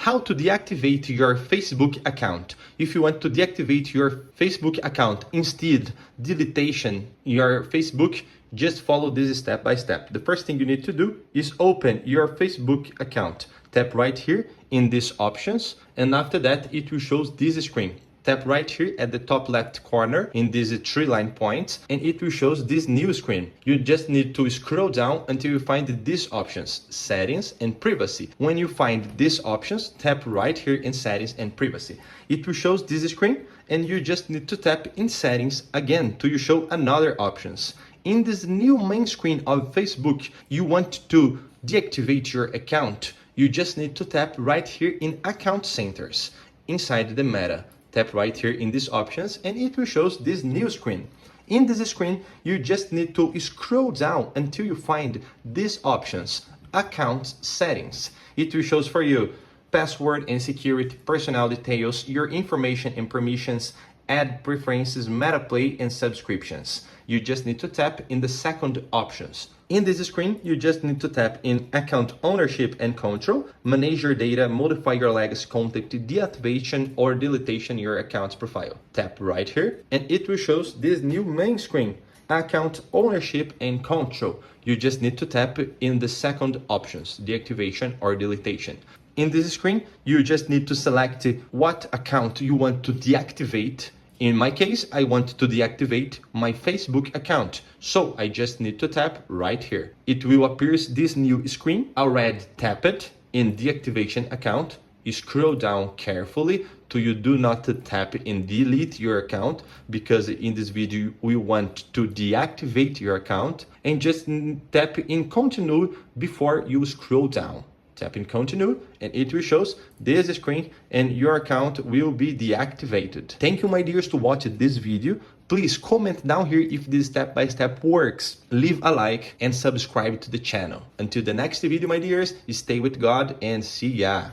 how to deactivate your Facebook account. If you want to deactivate your Facebook account, instead deletion your Facebook, just follow this step by step. The first thing you need to do is open your Facebook account. Tap right here in these options, and after that it will show this screen. Tap right here at the top left corner in these 3 line points, and it will show this new screen. You just need to scroll down until you find these options, settings and privacy. When you find these options, tap right here in settings and privacy. It will show this screen, and you just need to tap in settings again to show another options. In this new main screen of Facebook, you want to deactivate your account. You just need to tap right here in account centers inside the meta. Tap right here in these options, and it will show this new screen. In this screen, you just need to scroll down until you find these options, account settings. It will show for you password and security, personal details, your information and permissions, ad preferences, meta play, and subscriptions. You just need to tap in the second options. In this screen, you just need to tap in account ownership and control, manage your data, modify your legacy content, deactivation or deletion your account's profile. Tap right here, and it will show this new main screen, account ownership and control. You just need to tap in the second options, deactivation or deletion. In this screen, you just need to select what account you want to deactivate. In my case, I want to deactivate my Facebook account, so I just need to tap right here. It will appear this new screen. Already tap it in deactivation account. You scroll down carefully till you do not tap in delete your account, because in this video we want to deactivate your account, and just tap in continue before you scroll down. Tap in continue, and it will show this screen, and your account will be deactivated. Thank you, my dears, to watch this video. Please comment down here if this step-by-step works. Leave a like and subscribe to the channel. Until the next video, my dears, stay with God and see ya.